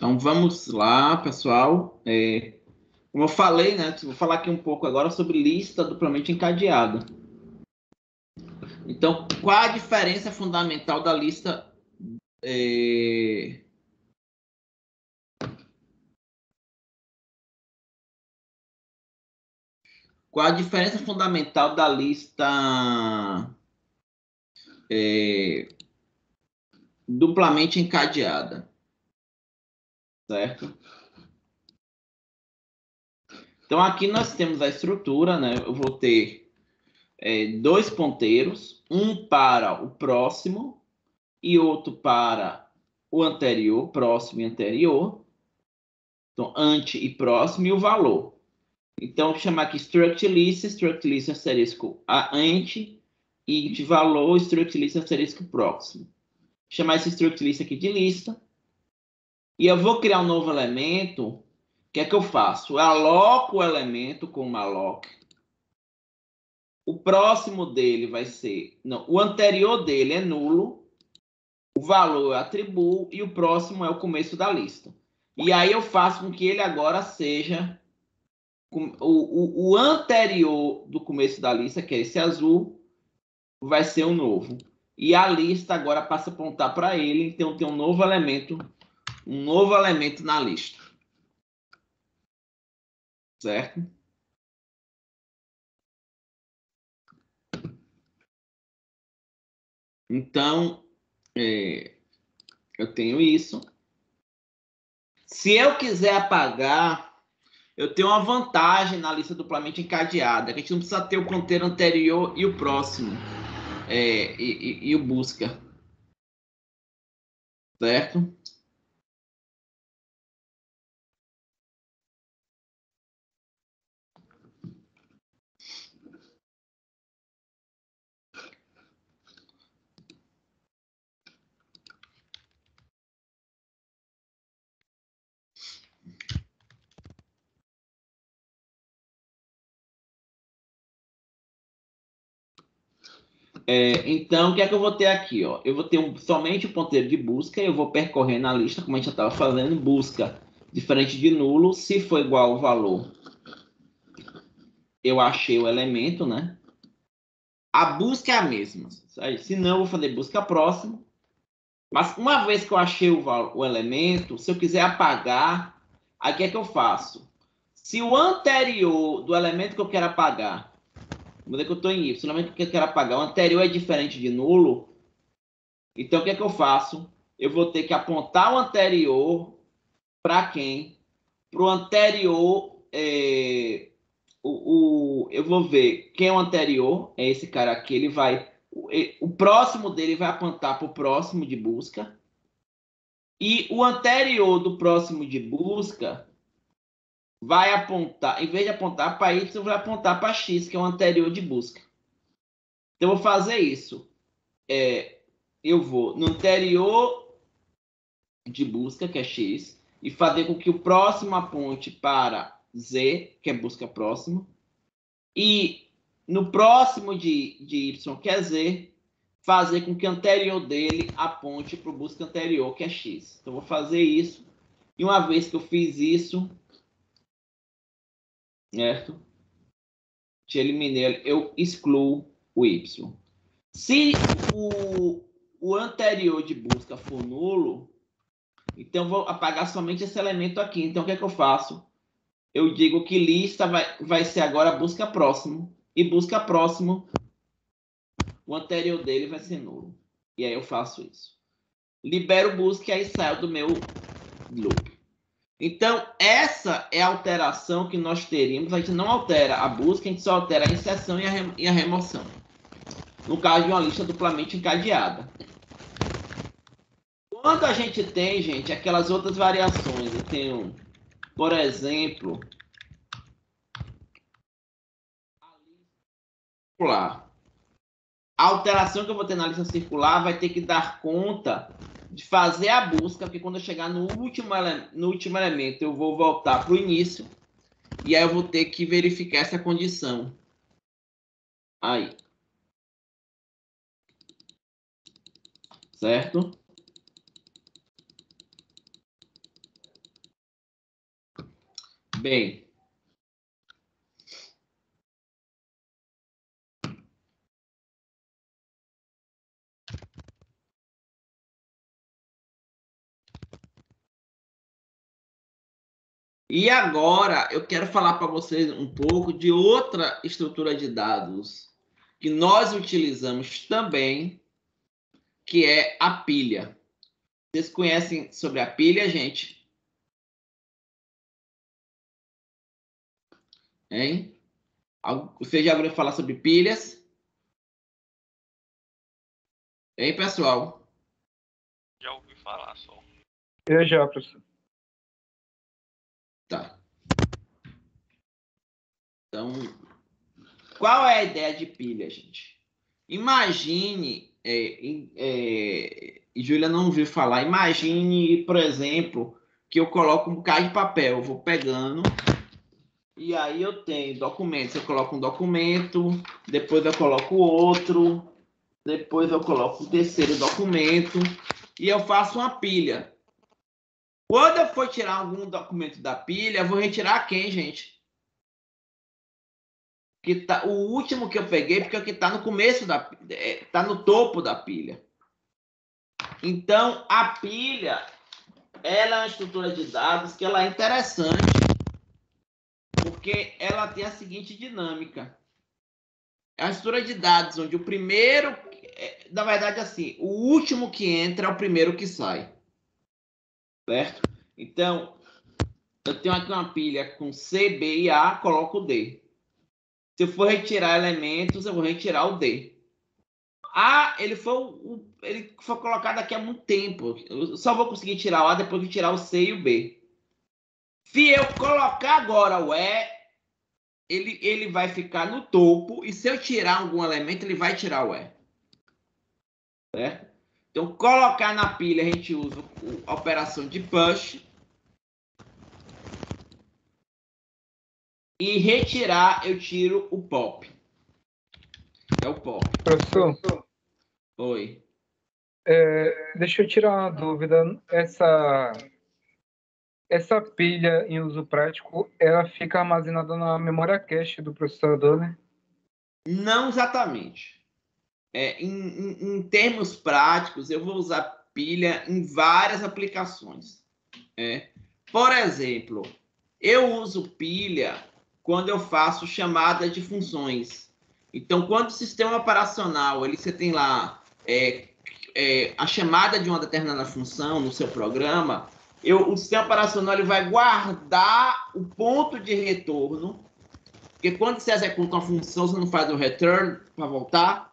Então vamos lá, pessoal. Como eu falei, né? Vou falar aqui um pouco agora sobre lista duplamente encadeada. Então, qual a diferença fundamental da lista? Qual a diferença fundamental da lista duplamente encadeada? Certo? Então, aqui nós temos a estrutura, né? Eu vou ter dois ponteiros, um para o próximo e outro para o anterior, próximo e anterior. Então, ante e próximo e o valor. Então, vou chamar aqui struct list asterisco a ante e de valor, struct list asterisco próximo. Vou chamar esse struct list aqui de lista. E eu vou criar um novo elemento. O que é que eu faço? Eu aloco o elemento com malloc. O próximo dele vai ser... Não, o anterior dele é nulo. O valor eu atribuo e o próximo é o começo da lista. E aí eu faço com que ele agora seja o anterior do começo da lista, que é esse azul, vai ser o novo. E a lista agora passa a apontar para ele, então tem um novo elemento na lista. Certo? Então, eu tenho isso. Se eu quiser apagar, eu tenho uma vantagem na lista duplamente encadeada, que a gente não precisa ter o ponteiro anterior e o próximo, e o busca. Certo? Então, o que é que eu vou ter aqui? Ó? Eu vou ter somente o ponteiro de busca, eu vou percorrer na lista, como a gente já estava fazendo, busca diferente de nulo, se for igual ao valor, eu achei o elemento, né? A busca é a mesma, se não, eu vou fazer busca próximo, mas uma vez que eu achei o elemento, se eu quiser apagar, aí o que é que eu faço? Se o anterior do elemento que eu quero apagar, vamos dizer que eu estou em Y, o elemento que eu quero apagar, o anterior é diferente de nulo, então, o que é que eu faço? Eu vou ter que apontar o anterior para quem? Para o anterior. Eu vou ver quem é o anterior. É esse cara aqui. Ele vai. O próximo dele vai apontar para o próximo de busca. E o anterior do próximo de busca vai apontar. Em vez de apontar para Y, vai apontar para X, que é o anterior de busca. Então, eu vou fazer isso. Eu vou no anterior de busca, que é X, e fazer com que o próximo aponte para Z, que é busca próximo, e no próximo de Y, que é Z, fazer com que o anterior dele aponte para o busca anterior, que é X. Então, eu vou fazer isso, e uma vez que eu fiz isso, certo? Te eliminei, eu excluo o Y. Se o anterior de busca for nulo, então eu vou apagar somente esse elemento aqui. Então, o que é que eu faço? Eu digo que lista vai ser agora busca próximo. E busca próximo, o anterior dele vai ser nulo. E aí eu faço isso. Libero busca e aí saio do meu loop. Então, essa é a alteração que nós teríamos. A gente não altera a busca, a gente só altera a inserção e a remoção. No caso de uma lista duplamente encadeada. Quando a gente tem, gente, aquelas outras variações, eu tenho, por exemplo, circular. A alteração que eu vou ter na lista circular vai ter que dar conta de fazer a busca, porque quando eu chegar no último elemento, eu vou voltar para o início, e aí eu vou ter que verificar essa condição. Aí. Certo? Bem, e agora eu quero falar para vocês um pouco de outra estrutura de dados que nós utilizamos também, que é a pilha. Vocês conhecem sobre a pilha, gente? Hein? Vocês já ouviram falar sobre pilhas? Hein, pessoal? Já ouvi falar só. Eu já, professor. Tá. Então, qual é a ideia de pilha, gente? Imagine, Júlia não ouviu falar, imagine, por exemplo, que eu coloco um bocado de papel, eu vou pegando, e aí eu tenho documentos, eu coloco um documento, depois eu coloco outro, depois eu coloco o terceiro documento, e eu faço uma pilha. Quando eu for tirar algum documento da pilha, eu vou retirar quem, gente? Que tá, o último que eu peguei, porque é o que está no começo está no topo da pilha. Então, a pilha, ela é uma estrutura de dados que ela é interessante, porque ela tem a seguinte dinâmica. É uma estrutura de dados onde o primeiro, na verdade, assim, o último que entra é o primeiro que sai. Certo? Então, eu tenho aqui uma pilha com C, B e A, coloco o D. Se eu for retirar elementos, eu vou retirar o D. A, ele foi colocado aqui há muito tempo. Eu só vou conseguir tirar o A depois de tirar o C e o B. Se eu colocar agora o E, ele vai ficar no topo. E se eu tirar algum elemento, ele vai tirar o E. Certo? Então, colocar na pilha, a gente usa a operação de push. E retirar, eu tiro o pop. É o pop. Professor, Oi. deixa eu tirar uma dúvida. Essa pilha em uso prático, ela fica armazenada na memória cache do processador, né? Não exatamente. Em termos práticos, eu vou usar pilha em várias aplicações. Por exemplo, eu uso pilha quando eu faço chamada de funções. Então, quando o sistema operacional, você tem lá a chamada de uma determinada função no seu programa, o sistema operacional ele vai guardar o ponto de retorno, porque quando você executa uma função, você não faz o return para voltar.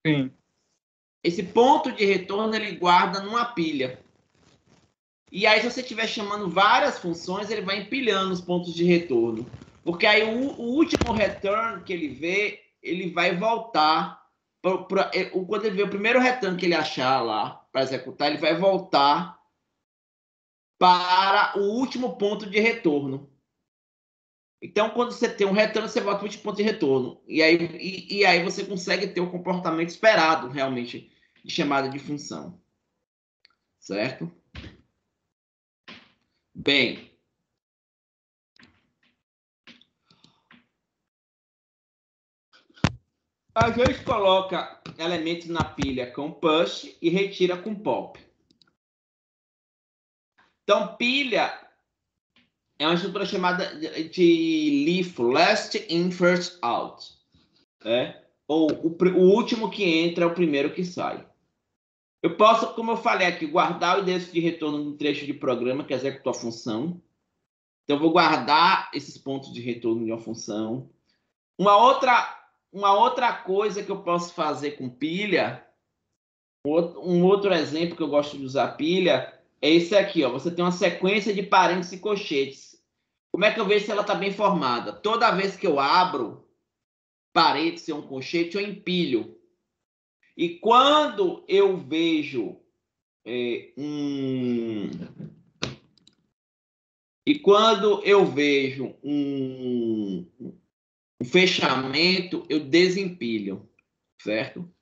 Sim. Esse ponto de retorno ele guarda numa pilha. E aí, se você estiver chamando várias funções, ele vai empilhando os pontos de retorno. Porque aí o último return que ele vê, ele vai voltar. Quando ele vê o primeiro return que ele achar lá para executar, ele vai voltar para o último ponto de retorno. Então, quando você tem um return, você volta para o último ponto de retorno. E aí você consegue ter o comportamento esperado, realmente, de chamada de função. Certo? Bem, a gente coloca elementos na pilha com push e retira com pop. Então, pilha é uma estrutura chamada de LIFO, Last In, First Out. Ou o último que entra é o primeiro que sai. Eu posso, como eu falei aqui, guardar o endereço de retorno no trecho de programa que executou a função. Então, eu vou guardar esses pontos de retorno de uma função. Uma outra coisa que eu posso fazer com pilha, um outro exemplo que eu gosto de usar pilha, é esse aqui. Ó. Você tem uma sequência de parênteses e colchetes. Como é que eu vejo se ela está bem formada? Toda vez que eu abro parênteses ou um colchete, eu empilho. E quando eu vejo um fechamento, eu desempilho, certo?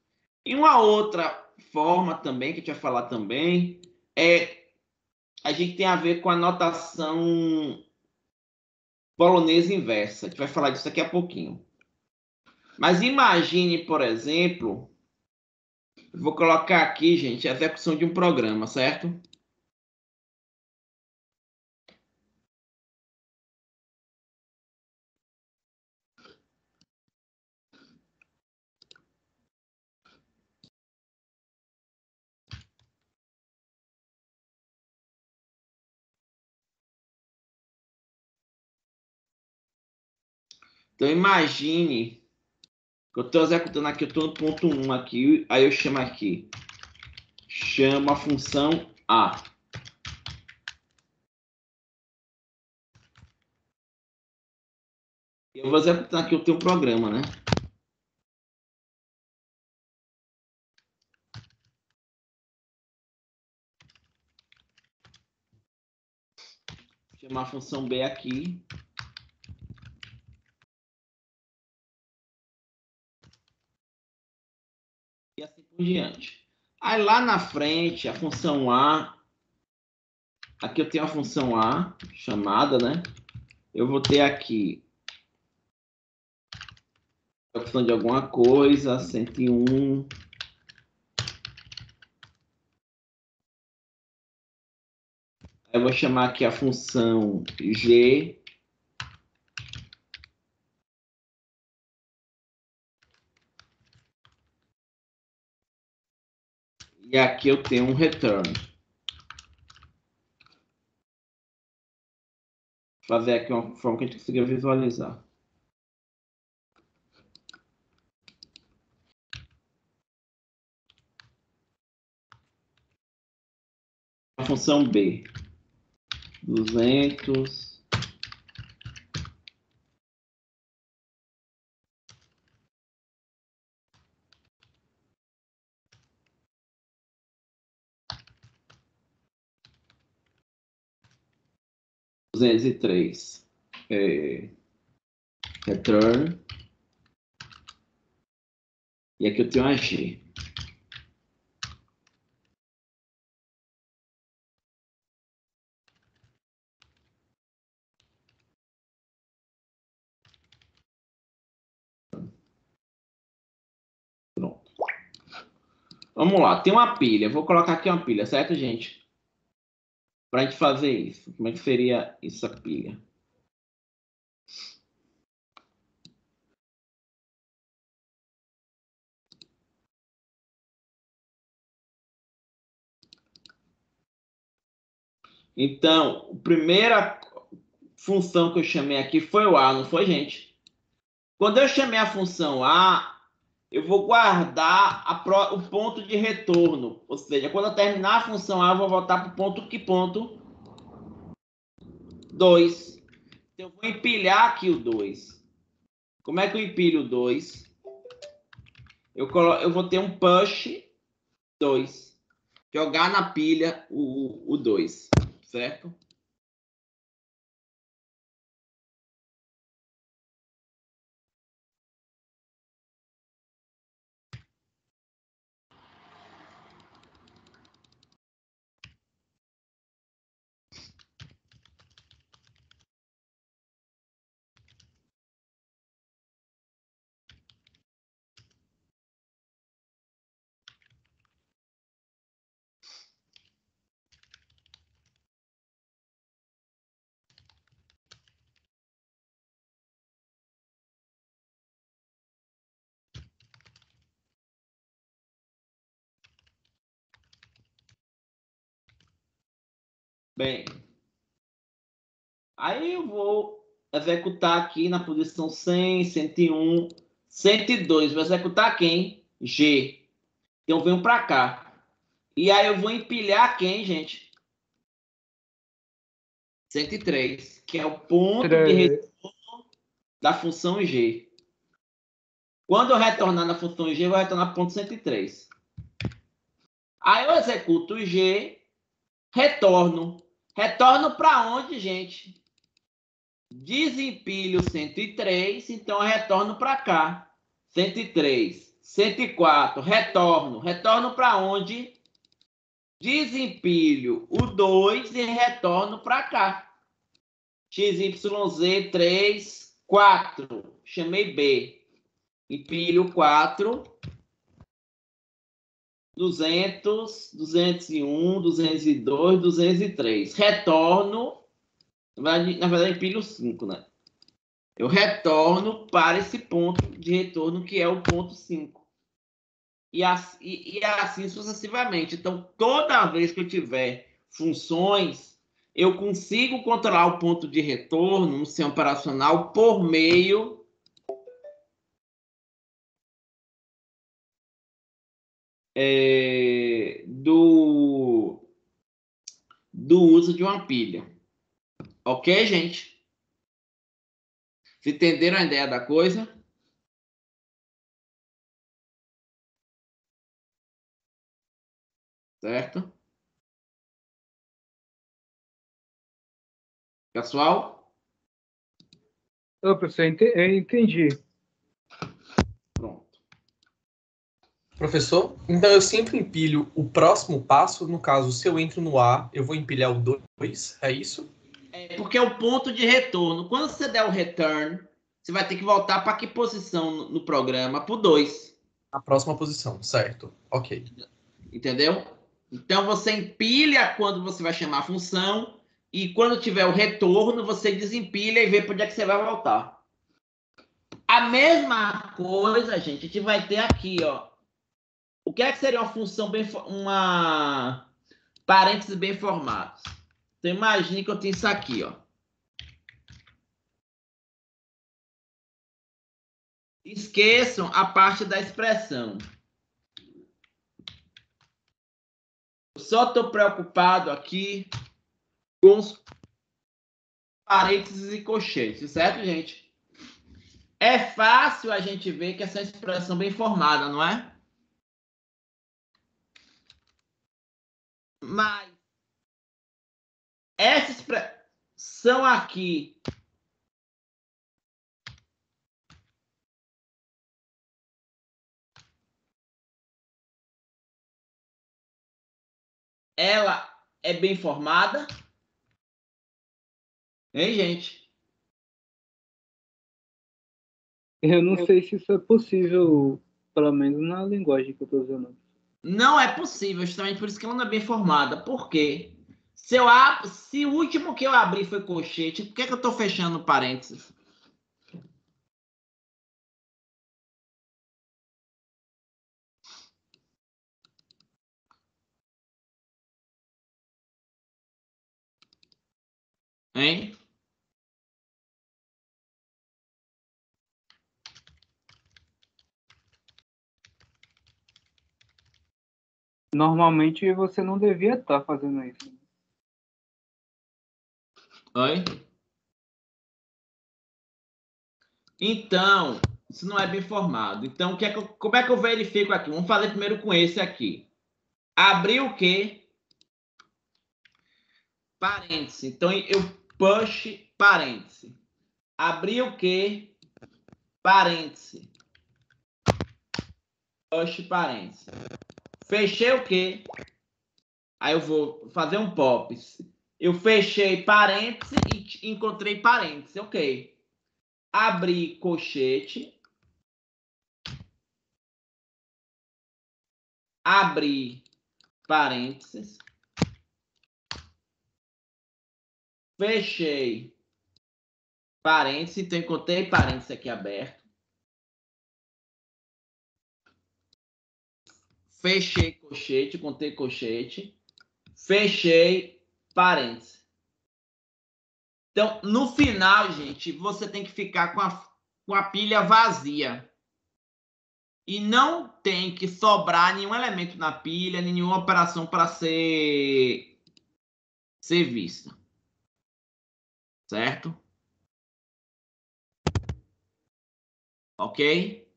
E uma outra forma também, que a gente vai falar também, é a gente tem a ver com a notação polonesa inversa. A gente vai falar disso daqui a pouquinho. Mas imagine, por exemplo, eu vou colocar aqui, gente, a execução de um programa, certo? Então imagine que eu estou executando aqui, eu estou no ponto 1 aqui, aí eu chamo aqui, chamo a função A. Eu vou executar aqui o teu programa, né? Chamar a função B aqui. E assim por diante. Aí lá na frente, a função A, aqui eu tenho a função A, chamada, né? Eu vou ter aqui a função de alguma coisa, 101. Eu vou chamar aqui a função G. E aqui eu tenho um return. Vou fazer aqui uma forma que a gente consiga visualizar. A função B. 200. Return. E aqui eu tenho a G. Pronto. Vamos lá, tem uma pilha. Vou colocar aqui uma pilha, certo, gente? Para a gente fazer isso. Como é que seria essa pilha? Então, a primeira função que eu chamei aqui foi o A, não foi, gente? Quando eu chamei a função A, eu vou guardar o ponto de retorno. Ou seja, quando eu terminar a função A, eu vou voltar para o ponto que ponto? 2. Então, eu vou empilhar aqui o 2. Como é que eu empilho o 2? Eu vou ter um push 2. Jogar na pilha o 2, certo? Bem, aí eu vou executar aqui na posição 100, 101, 102. Vou executar quem? G. Então eu venho para cá. E aí eu vou empilhar quem, gente? 103, que é o ponto de retorno da função G. Quando eu retornar na função G, eu vou retornar para o ponto 103. Aí eu executo o G, retorno. Retorno para onde, gente? Desempilho 103, então eu retorno para cá. 103, 104, retorno. Retorno para onde? Desempilho o 2 e retorno para cá. XYZ 3, 4. Chamei B. Empilho 4. 200, 201, 202, 203. Retorno. Na verdade, empilho 5, né? Eu retorno para esse ponto de retorno que é o ponto 5. E assim sucessivamente. Então, toda vez que eu tiver funções, eu consigo controlar o ponto de retorno no sistema operacional por meio do uso de uma pilha. Ok, gente? Vocês entenderam a ideia da coisa? Certo? Pessoal? Ô, professor, eu entendi. Pronto. Professor, então eu sempre empilho o próximo passo. No caso, se eu entro no A, eu vou empilhar o 2, é isso? É porque é o ponto de retorno. Quando você der o return, você vai ter que voltar para que posição no programa? Para o 2. A próxima posição, certo. Ok. Entendeu? Então você empilha quando você vai chamar a função e quando tiver o retorno, você desempilha e vê para onde é que você vai voltar. A mesma coisa, gente, a gente vai ter aqui, ó. O que é que seria uma função uma parênteses bem formados? Então imagine que eu tenho isso aqui, ó. Esqueçam a parte da expressão. Eu só estou preocupado aqui com os parênteses e colchetes, certo, gente? É fácil a gente ver que essa é uma expressão bem formada, não é? Mas essa expressão aqui, ela é bem formada? Hein, gente? Eu não sei se isso é possível, pelo menos na linguagem que eu estou usando. Não é possível, justamente por isso que ela não é bem formada. Por quê? Se o último que eu abri foi colchete, por que eu estou fechando parênteses? Hein? Normalmente você não devia estar fazendo isso. Oi? Então, isso não é bem formado. Então, como é que eu verifico aqui? Vamos fazer primeiro com esse aqui. Abrir o quê? Parêntese. Então, eu push parêntese. Abrir o quê? Parêntese. Push parêntese. Fechei o quê? Aí eu vou fazer um pop. Eu fechei parêntese e encontrei parêntese. Ok. Abri colchete. Abri parênteses. Fechei parênteses. Então, encontrei parênteses aqui aberto. Fechei colchete, contei colchete. Fechei parênteses. Então, no final, gente, você tem que ficar com a pilha vazia. E não tem que sobrar nenhum elemento na pilha, nenhuma operação para ser vista. Certo? Ok?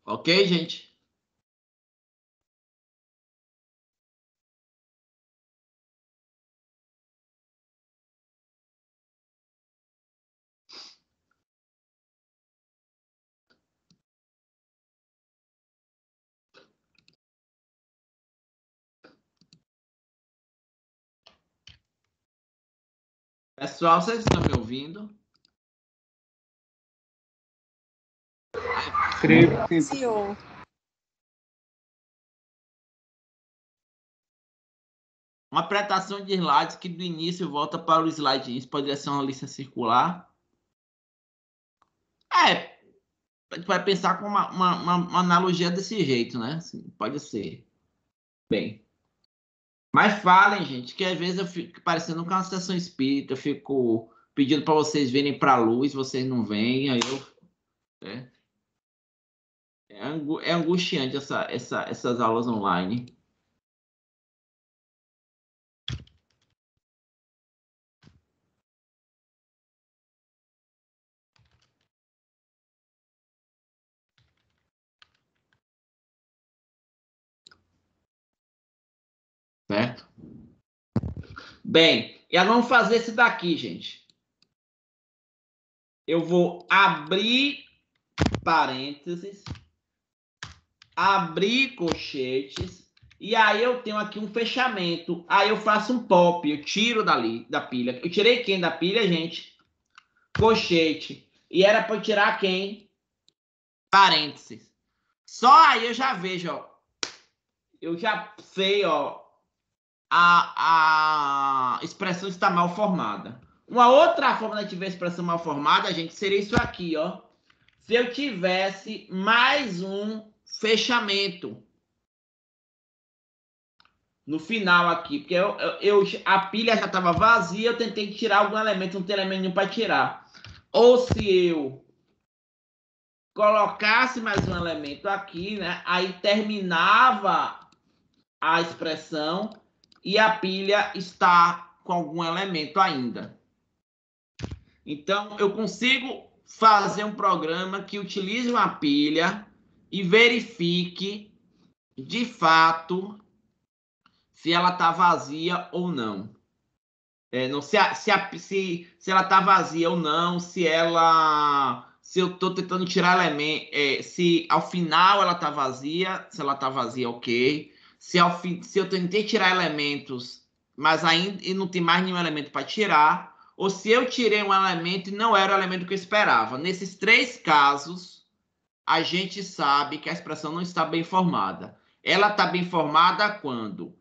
Ok, gente? Pessoal, vocês estão me ouvindo? Creio que sim. Senhor. Uma apresentação de slides que do início volta para o slide. Isso poderia ser uma lista circular. A gente vai pensar com uma analogia desse jeito, né? Assim, pode ser. Bem. Mas falem, gente, que às vezes eu fico parecendo com uma sessão espírita, eu fico pedindo para vocês virem para a luz, vocês não vêm, aí eu... É angustiante essas aulas online. Certo? Bem, e agora vamos fazer esse daqui, gente. Eu vou abrir parênteses, abrir colchetes, e aí eu tenho aqui um fechamento. Aí eu faço um pop, eu tiro da pilha. Eu tirei quem da pilha, gente? Colchete. E era para eu tirar quem? Parênteses. Só aí eu já vejo, ó. Eu já sei, ó. A expressão está mal formada. Uma outra forma de a gente ver a expressão mal formada, gente, seria isso aqui, ó. Se eu tivesse mais um fechamento no final aqui, porque a pilha já estava vazia, eu tentei tirar algum elemento, não tem elemento nenhum para tirar. Ou se eu colocasse mais um elemento aqui, né? Aí terminava a expressão e a pilha está com algum elemento ainda. Então, eu consigo fazer um programa que utilize uma pilha e verifique, de fato, se ela está vazia ou não. Se ela está vazia ou não, se eu estou tentando tirar elemento, se ao final ela está vazia, se ela está vazia, ok. Se eu tentei tirar elementos, mas ainda não tem mais nenhum elemento para tirar, ou se eu tirei um elemento e não era o elemento que eu esperava. Nesses três casos, a gente sabe que a expressão não está bem formada. Ela está bem formada quando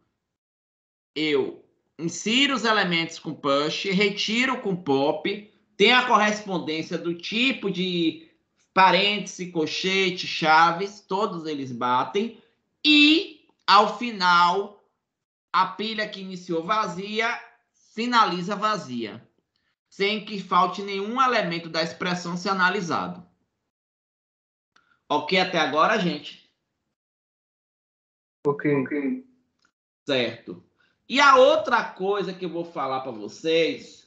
eu insiro os elementos com push, retiro com pop, tem a correspondência do tipo de parêntese, colchete, chaves, todos eles batem, e ao final a pilha que iniciou vazia finaliza vazia, sem que falte nenhum elemento da expressão ser analisado. Ok até agora, gente? Ok. Certo. E a outra coisa que eu vou falar para vocês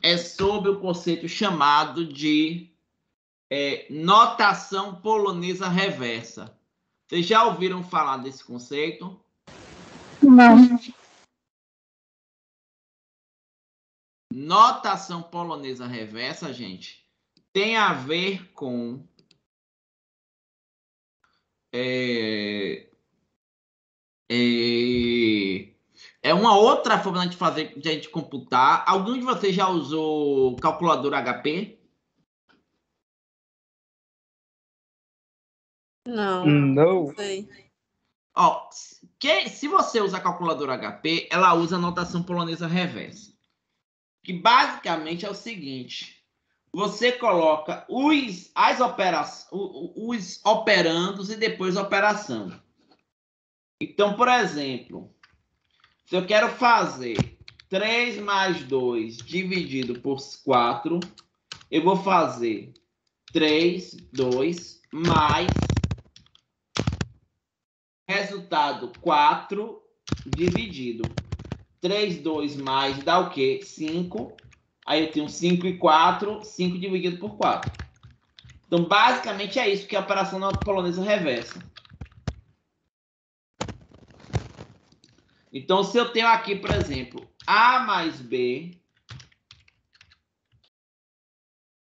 é sobre o conceito chamado de notação polonesa reversa. Vocês já ouviram falar desse conceito? Não. Notação polonesa reversa, gente, tem a ver com uma outra forma de a gente computar. Algum de vocês já usou calculadora HP? Não. Não. Sei. Ó, se você usa a calculadora HP, ela usa a notação polonesa reversa. Que basicamente é o seguinte: você coloca os operandos e depois a operação. Então, por exemplo, se eu quero fazer 3 mais 2 dividido por 4, eu vou fazer 3, 2, mais resultado 4 dividido. 3, 2 mais dá o quê? 5. Aí eu tenho 5 e 4, 5 dividido por 4. Então, basicamente é isso que é a operação na polonesa reversa. Então, se eu tenho aqui, por exemplo, A mais B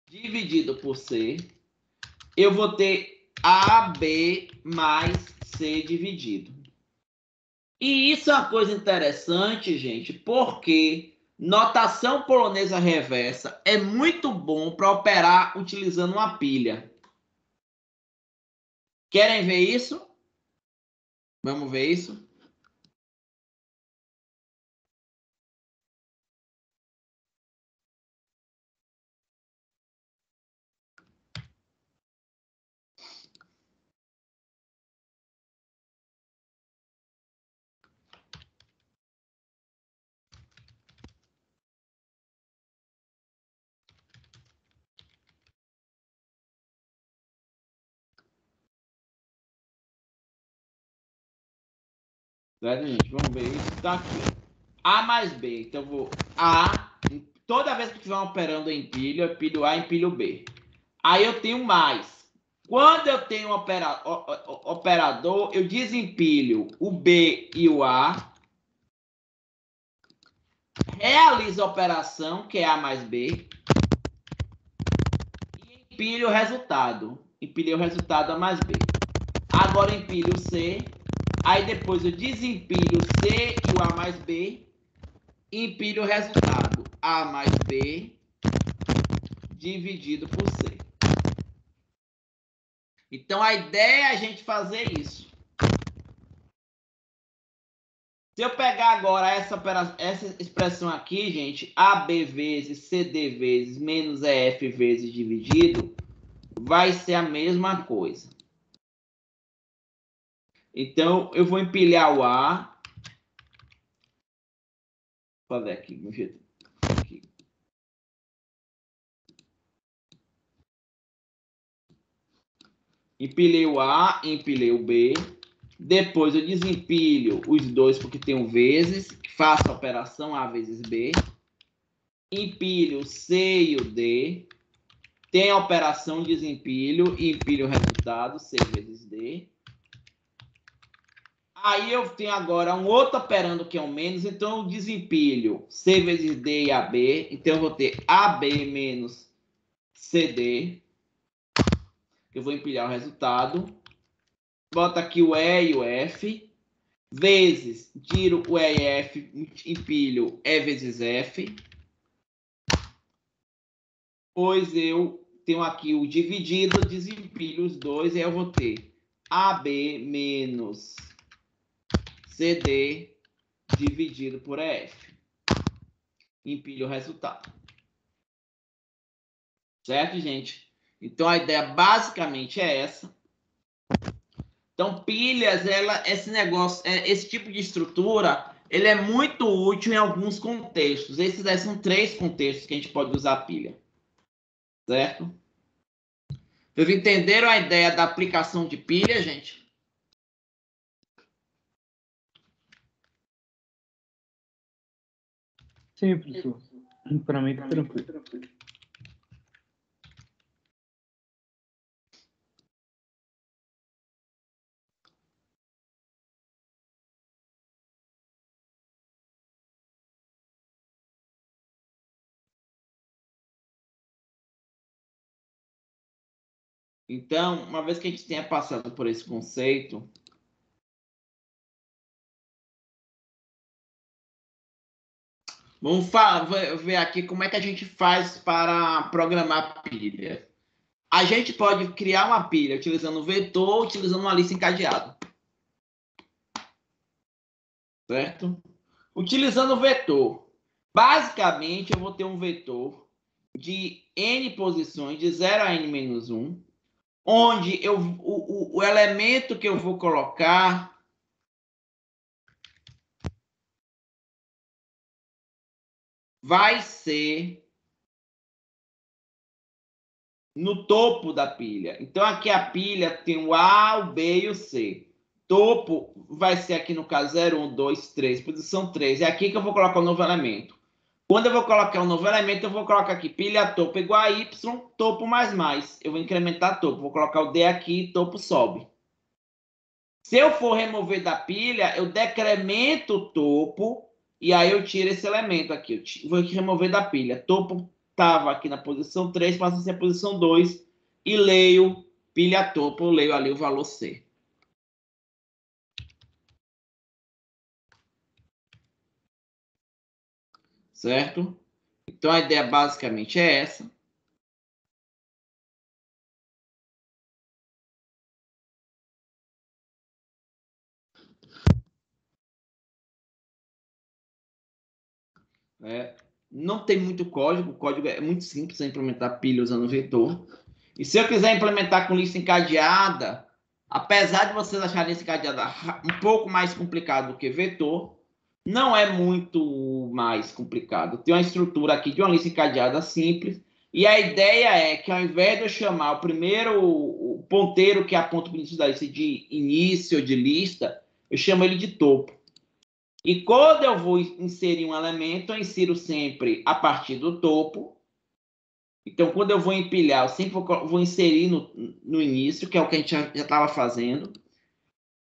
dividido por C, eu vou ter AB mais C dividido. E isso é uma coisa interessante, gente, porque Notação polonesa reversa é muito bom para operar utilizando uma pilha. Querem ver isso? Vamos ver isso? Certo, gente? Vamos ver isso. Tá aqui. A mais B. Então, eu vou A. Toda vez que estiver operando em empilho, eu empilho A e empilho B. Aí eu tenho mais. Quando eu tenho operador, eu desempilho o B e o A. Realizo a operação, que é A mais B. E empilho o resultado. Empilhei o resultado A mais B. Agora empilho o C. Aí depois eu desempilho o C e o A mais B. E empilho o resultado. A mais B dividido por C. Então, a ideia é a gente fazer isso. Se eu pegar agora essa expressão aqui, gente, AB vezes CD vezes menos EF vezes dividido, vai ser a mesma coisa. Então, eu vou empilhar o A. Vou fazer aqui, meu jeito. Aqui. Empilhei o A, empilhei o B. Depois eu desempilho os dois porque tem um vezes. Faço a operação A vezes B. Empilho o C e o D. Tem a operação desempilho e empilho o resultado, C vezes D. Aí eu tenho agora um outro operando que é o menos, então eu desempilho C vezes D e AB. Então eu vou ter AB menos CD. Eu vou empilhar o resultado. Boto aqui o E e o F. Vezes, tiro o E e F, empilho E vezes F. Pois eu tenho aqui o dividido, desempilho os dois, e aí eu vou ter AB menos CD dividido por EF. Empilho o resultado. Certo, gente? Então, a ideia basicamente é essa. Então, pilhas, esse negócio, esse tipo de estrutura, ele é muito útil em alguns contextos. Esses aí são 3 contextos que a gente pode usar a pilha. Certo? Vocês entenderam a ideia da aplicação de pilha, gente? Sim, professor. Para mim, tá tranquilo. Então, uma vez que a gente tenha passado por esse conceito, vamos ver aqui como é que a gente faz para programar pilha. A gente pode criar uma pilha utilizando o vetor ou utilizando uma lista encadeada. Certo? Utilizando o vetor. Basicamente, eu vou ter um vetor de n posições, de 0 a n-1, onde o elemento que eu vou colocar vai ser no topo da pilha. Então, aqui a pilha tem o A, o B e o C. Topo vai ser aqui no caso 0, 1, 2, 3, posição 3. É aqui que eu vou colocar o novo elemento. Quando eu vou colocar o novo elemento, eu vou colocar aqui pilha topo igual a Y, topo mais. Eu vou incrementar topo. Vou colocar o D aqui, topo sobe. Se eu for remover da pilha, eu decremento o topo e aí eu tiro esse elemento aqui. Eu vou remover da pilha. Topo estava aqui na posição 3, passa a ser a posição 2 e leio pilha topo, eu leio ali o valor C. certo? Então, a ideia basicamente é essa. Não tem muito código, o código é muito simples de implementar pilha usando vetor. E se eu quiser implementar com lista encadeada, apesar de vocês acharem lista encadeada um pouco mais complicado do que vetor, não é muito mais complicado. Tem uma estrutura aqui de uma lista encadeada simples, e a ideia é que ao invés de eu chamar o primeiro o ponteiro que aponta para o início da lista de início de lista, eu chamo ele de topo. E quando eu vou inserir um elemento, eu insiro sempre a partir do topo. Então, quando eu vou empilhar, eu sempre vou inserir no início, que é o que a gente já estava fazendo.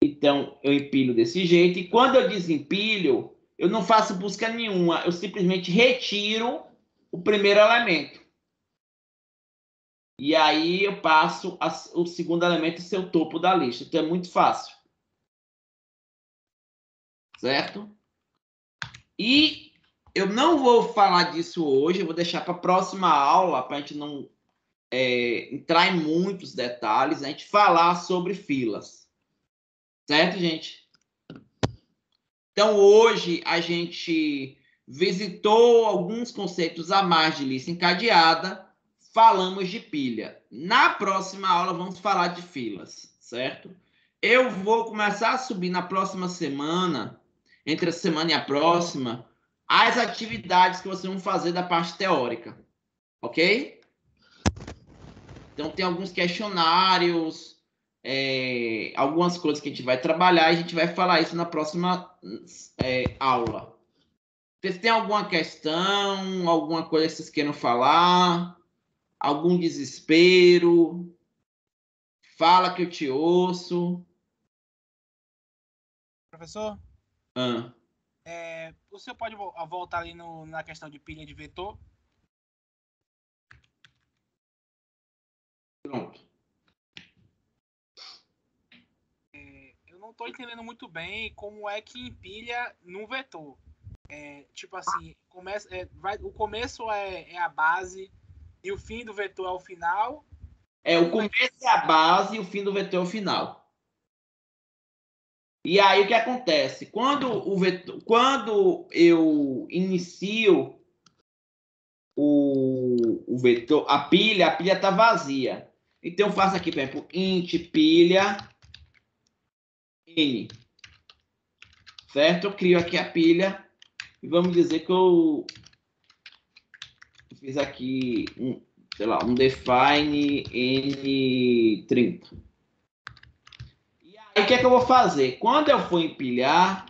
Então, eu empilho desse jeito. E quando eu desempilho, eu não faço busca nenhuma. Eu simplesmente retiro o primeiro elemento. E aí eu passo o segundo elemento ser o topo da lista. Então, é muito fácil. Certo? E eu não vou falar disso hoje. Eu vou deixar para a próxima aula, para a gente não entrar em muitos detalhes. A gente falar sobre filas. Certo, gente? Então, hoje, a gente visitou alguns conceitos a mais de lista encadeada, falamos de pilha. Na próxima aula, vamos falar de filas, certo? Eu vou começar a subir na próxima semana, entre a semana e a próxima, as atividades que vocês vão fazer da parte teórica, ok? Então, tem alguns questionários, algumas coisas que a gente vai trabalhar e a gente vai falar isso na próxima aula. Vocês têm alguma questão, alguma coisa que vocês queiram falar? Algum desespero? Fala que eu te ouço. Professor, Ah, o senhor pode voltar ali na questão de pilha de vetor? pronto. Eu não estou entendendo muito bem como é que empilha num vetor. Tipo assim, o começo é a base e o fim do vetor é o final. O começo é a base e o fim do vetor é o final. E aí o que acontece? Quando eu inicio o vetor, a pilha está vazia. Então eu faço aqui, por exemplo, int pilha n. Certo? Eu crio aqui a pilha e vamos dizer que eu fiz aqui um define n30. E aí o que é que eu vou fazer? Quando eu for empilhar,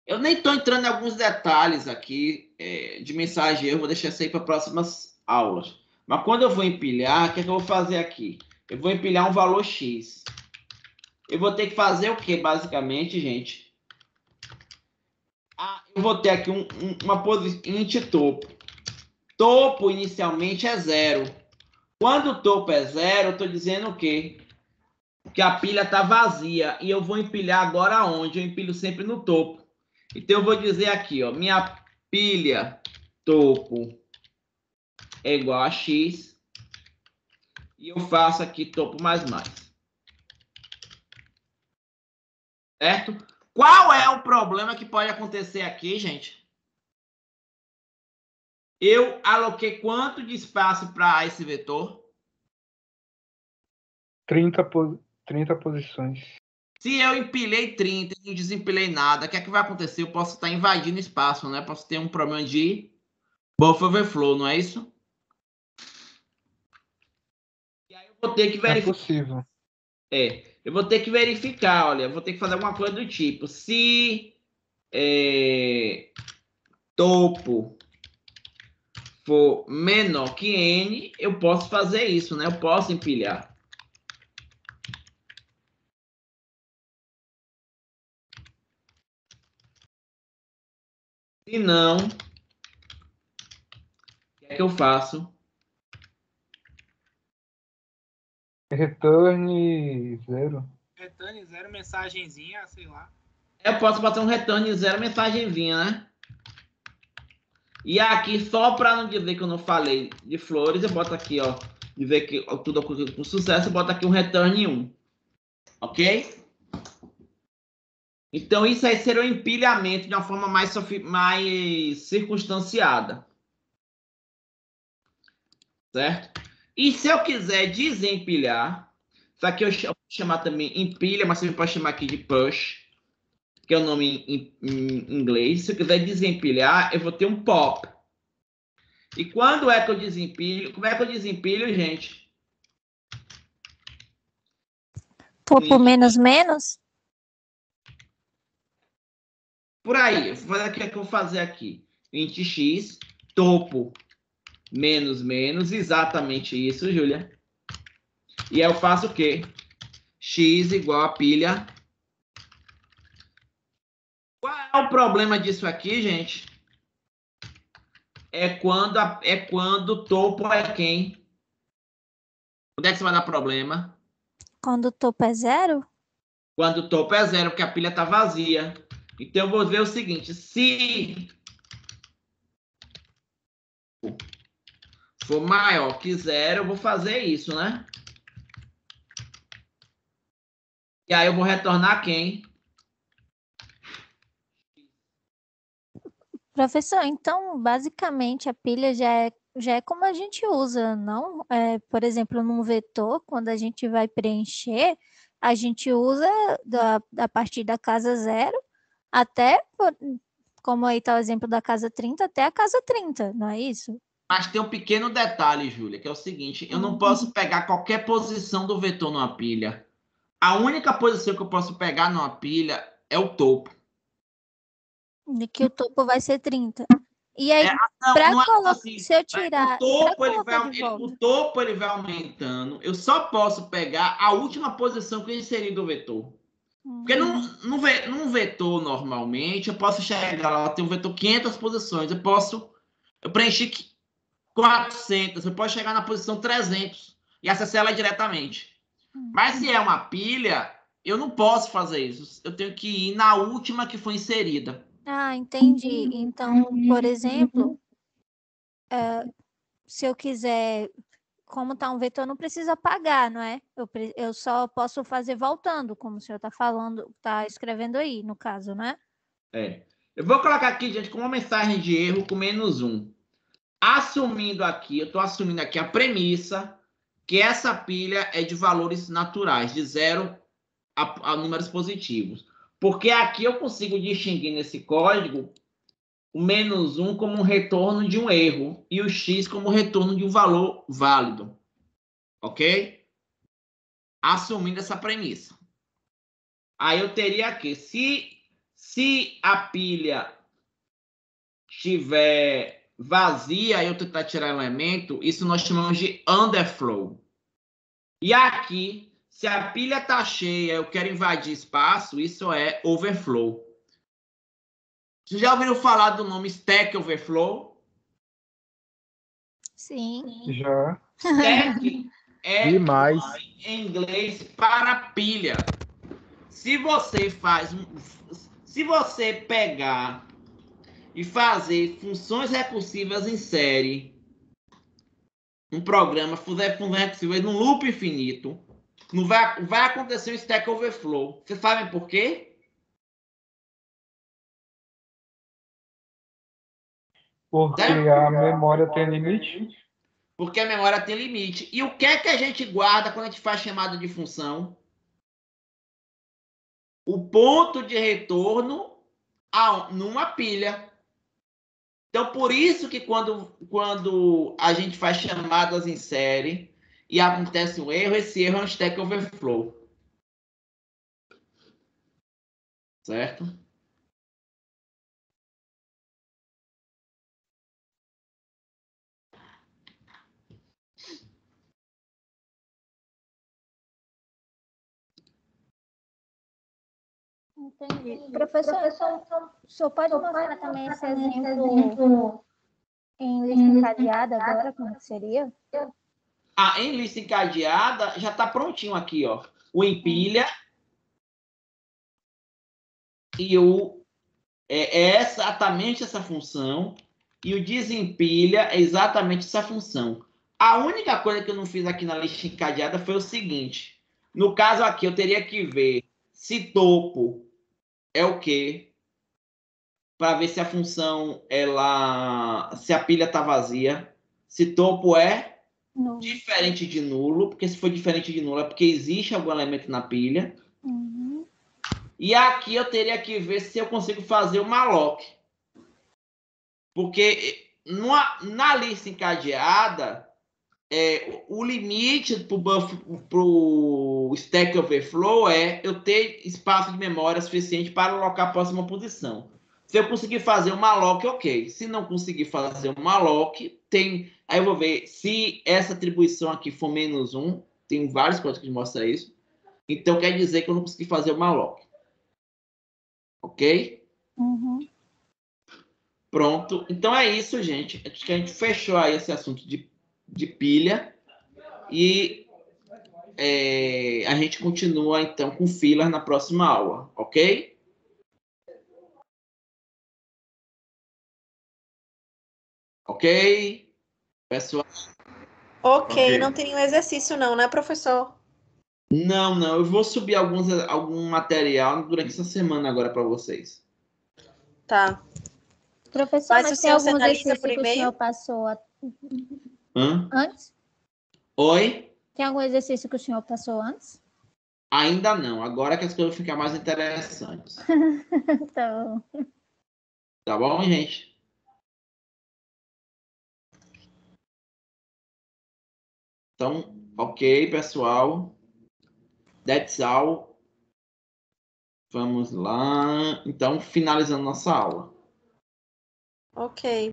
eu nem estou entrando em alguns detalhes aqui de mensagem, eu vou deixar isso aí para próximas aulas. Mas quando eu vou empilhar, o que é que eu vou fazer aqui? Eu vou empilhar um valor X. Eu vou ter que fazer o que, basicamente, gente? Eu vou ter aqui uma posição int topo. Topo, inicialmente, é 0. Quando o topo é 0, eu estou dizendo o quê? Que a pilha está vazia. E eu vou empilhar agora onde? Eu empilho sempre no topo. Então, eu vou dizer aqui, ó, minha pilha topo é igual a x. E eu faço aqui topo mais. Certo? Qual é o problema que pode acontecer aqui, gente? Eu aloquei quanto de espaço para esse vetor? 30 posições. Se eu empilhei 30 e não desempilhei nada, o que é que vai acontecer? Eu posso estar invadindo espaço, né? Posso ter um problema de buffer overflow, não é isso? E aí eu vou ter que verificar. É possível. Eu vou ter que verificar, olha, eu vou ter que fazer alguma coisa do tipo, se topo for menor que n, eu posso fazer isso, né? Eu posso empilhar. Se não, o que é que eu faço? Return 0. Return 0, mensagenzinha, sei lá. Eu posso botar um return 0, mensagenzinha, né? E aqui, só para não dizer que eu não falei de flores, eu boto aqui, ó, dizer que tudo ocorreu com sucesso, eu boto aqui um return 1. Ok? Então, isso aí seria o empilhamento de uma forma mais circunstanciada. Certo? E se eu quiser desempilhar, isso aqui eu vou chamar também empilha, mas você pode chamar aqui de push, que é o nome em inglês. Se eu quiser desempilhar, eu vou ter um pop. E quando é que eu desempilho? Como é que eu desempilho, gente? Topo menos menos? Por aí. O que eu vou fazer aqui? Int x, topo menos menos, exatamente isso, Júlia. E aí eu faço o quê? X igual a pilha. Qual é o problema disso aqui, gente? É quando o topo é quem? Onde é que você vai dar problema? Quando o topo é 0? Quando o topo é 0, porque a pilha está vazia. Então, eu vou ver o seguinte. Se for maior que 0, eu vou fazer isso, né? E aí, eu vou retornar quem? Professor, então, basicamente, a pilha já é como a gente usa, não? Por exemplo, num vetor, quando a gente vai preencher, a gente usa a partir da casa 0 até, como aí está o exemplo da casa 30, até a casa 30, não é isso? Mas tem um pequeno detalhe, Júlia, que é o seguinte. Eu não posso pegar qualquer posição do vetor numa pilha. A única posição que eu posso pegar numa pilha é o topo. De que o topo vai ser 30. E aí, Não é assim. se eu tirar... O topo ele vai aumentando. Eu só posso pegar a última posição que eu inseri do vetor. Porque num vetor, normalmente, eu posso chegar lá, tem um vetor 500 posições. Eu preenchi 400. Eu posso chegar na posição 300 e acessar ela diretamente. Mas se é uma pilha, eu não posso fazer isso. Eu tenho que ir na última que foi inserida. Ah, entendi. Então, por exemplo, se eu quiser, como está um vetor, não precisa apagar, não é? Eu só posso fazer voltando, como o senhor está falando, está escrevendo aí, no caso, né? Eu vou colocar aqui, gente, com uma mensagem de erro com -1. Eu estou assumindo aqui a premissa que essa pilha é de valores naturais, de 0 a números positivos. Porque aqui eu consigo distinguir nesse código o -1 como um retorno de um erro e o x como retorno de um valor válido. Ok? Assumindo essa premissa. Aí eu teria aqui, se a pilha estiver vazia e eu tentar tirar um elemento, isso nós chamamos de underflow. E aqui, se a pilha está cheia, eu quero invadir espaço, isso é overflow. Vocês já ouviram falar do nome Stack Overflow? Sim. Já. Stack é Demais. em inglês para pilha. Se você pegar e fazer funções recursivas em série, um programa, fazer funções recursivas num loop infinito, não vai acontecer um Stack Overflow. Vocês sabem por quê? Porque a memória tem limite. Porque a memória tem limite. E o que é que a gente guarda quando a gente faz chamada de função? O ponto de retorno numa pilha. Então, por isso que quando a gente faz chamadas em série e acontece um erro, esse erro é um Stack Overflow. Certo? Entendi. Professor, então, o senhor pode mostrar também esse exemplo em lista encadeada agora, como que seria? Em lista encadeada, já está prontinho aqui, ó. O empilha e é exatamente essa função, e o desempilha é exatamente essa função. A única coisa que eu não fiz aqui na lista encadeada foi o seguinte. No caso aqui, eu teria que ver se topo é o quê? Para ver se a função, se a pilha está vazia. Se topo é Nulo. diferente de nulo, porque se for diferente de nulo é porque existe algum elemento na pilha. Uhum. E aqui eu teria que ver se eu consigo fazer o malloc. Porque na lista encadeada, o limite para o Stack Overflow é eu ter espaço de memória suficiente para alocar a próxima posição. Se eu conseguir fazer o malloc, ok. Se não conseguir fazer o malloc, aí eu vou ver se essa atribuição aqui for -1. Tem vários códigos que mostram isso. Então quer dizer que eu não consegui fazer o malloc. Ok? Uhum. Pronto. Então é isso, gente. Acho que a gente fechou aí esse assunto de pilha. E a gente continua, então, com filas na próxima aula. Ok? Ok? Pessoal? Ok, não tem nenhum exercício não, né, professor? Não. Eu vou subir algum material durante essa semana agora para vocês. Tá. Professor, Mas o tem senhor algum sinaliza exercício por que o senhor e-mail? passou Hã? antes? Oi? Tem algum exercício que o senhor passou antes? Ainda não. Agora que as coisas vão ficar mais interessantes. Então, Tá bom, gente? Então, ok, pessoal. That's all. Vamos lá. Então, finalizando nossa aula. Ok.